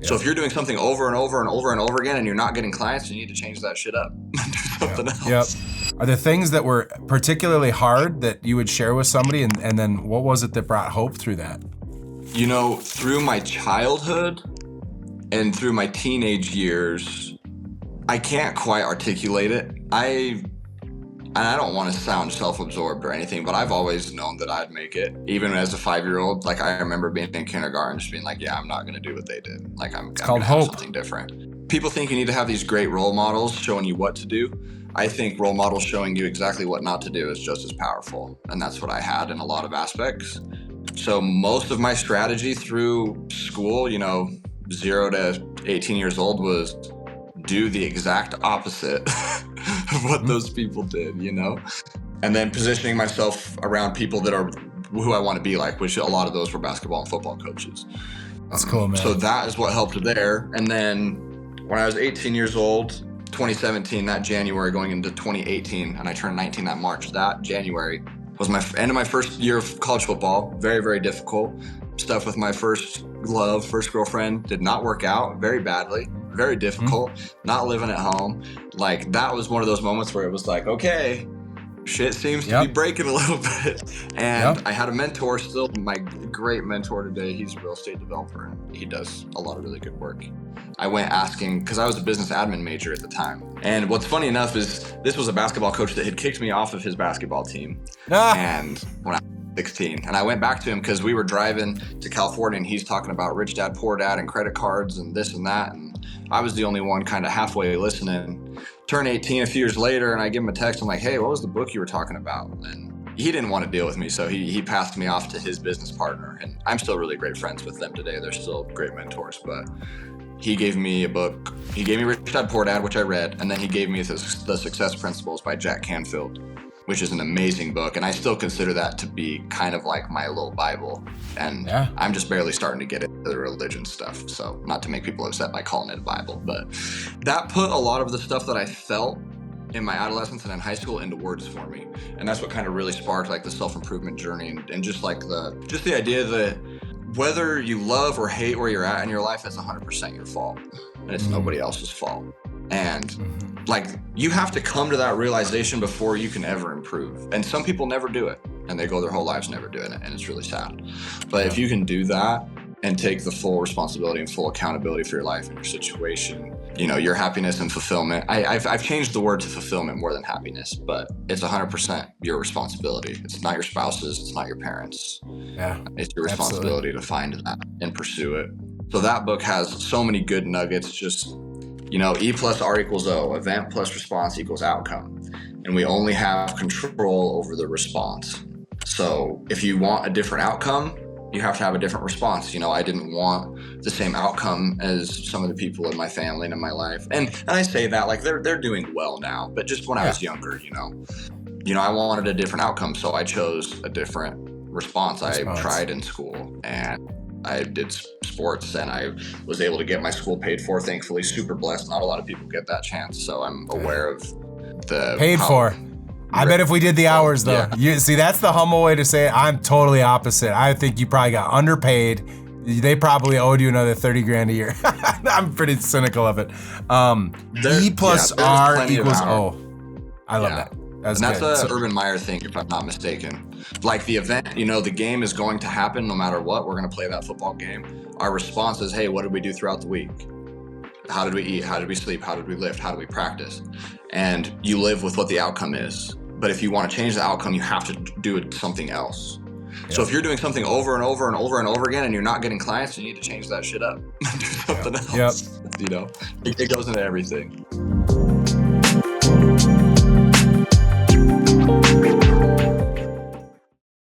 So if you're doing something over and over and over and over again and you're not getting clients, you need to change that shit up. Do something else. Are there things that were particularly hard that you would share with somebody, and then what was it that brought hope through that? You know, through my childhood and through my teenage years, I can't quite articulate it. And I don't want to sound self-absorbed or anything, but I've always known that I'd make it. Even as a 5-year-old, like I remember being in kindergarten, just being like, yeah, I'm not going to do what they did. Like I'm going to have something different. People think you need to have these great role models showing you what to do. I think role models showing you exactly what not to do is just as powerful. And that's what I had in a lot of aspects. So most of my strategy through school, 0 to 18 years old, was do the exact opposite of what those people did, and then positioning myself around people that are who I want to be like, which a lot of those were basketball and football coaches. That's cool, man. So that is what helped there. And then when I was 18 years old, 2017, that January going into 2018, and I turned 19 that March, that January was my end of my first year of college football. Very, very difficult. Stuff with my first girlfriend did not work out, very badly, very difficult, not living at home. Like that was one of those moments where it was like, okay, shit seems to be breaking a little bit. And I had a mentor, still my great mentor today. He's a real estate developer and he does a lot of really good work. I went asking, because I was a business admin major at the time. And what's funny enough is this was a basketball coach that had kicked me off of his basketball team. And when I was 16, and I went back to him because we were driving to California and he's talking about rich dad, poor dad and credit cards and this and that. And I was the only one kind of halfway listening. Turn 18 a few years later and I give him a text. I'm like, hey, what was the book you were talking about? And he didn't want to deal with me, so he passed me off to his business partner. And I'm still really great friends with them today. They're still great mentors, but he gave me a book. He gave me Rich Dad, Poor Dad, which I read, and then he gave me the Success Principles by Jack Canfield, which is an amazing book. And I still consider that to be kind of like my little Bible. And I'm just barely starting to get into the religion stuff. So not to make people upset by calling it a Bible, but that put a lot of the stuff that I felt in my adolescence and in high school into words for me. And that's what kind of really sparked like the self-improvement journey and just like the idea that whether you love or hate where you're at in your life, it's 100% your fault and it's nobody else's fault. And like you have to come to that realization before you can ever improve. And some people never do it and they go their whole lives never doing it. And it's really sad. But if you can do that and take the full responsibility and full accountability for your life and your situation, your happiness and fulfillment. I've changed the word to fulfillment more than happiness, but it's 100% your responsibility. It's not your spouse's, it's not your parents'. Yeah, it's your responsibility to find that and pursue it. So that book has so many good nuggets, just, E plus R equals O, event plus response equals outcome. And we only have control over the response. So if you want a different outcome, you have to have a different response. I didn't want the same outcome as some of the people in my family and in my life. And I say that like they're doing well now, but just when I was younger, I wanted a different outcome. So I chose a different response. I tried in school and I did sports and I was able to get my school paid for, thankfully, super blessed. Not a lot of people get that chance. So I'm aware of the paid for. I bet if we did the hours though, you see, that's the humble way to say it. I'm totally opposite. I think you probably got underpaid. They probably owed you another 30 grand a year. I'm pretty cynical of it. E plus R equals O. I love that. That's a Urban Meyer thing, if I'm not mistaken. Like the event, the game is going to happen no matter what. We're going to play that football game. Our response is, hey, what did we do throughout the week? How did we eat? How did we sleep? How did we lift? How did we practice? And you live with what the outcome is. But if you want to change the outcome, you have to do something else. Yep. So if you're doing something over and over and over and over again and you're not getting clients, you need to change that shit up. Do something else. It goes into everything.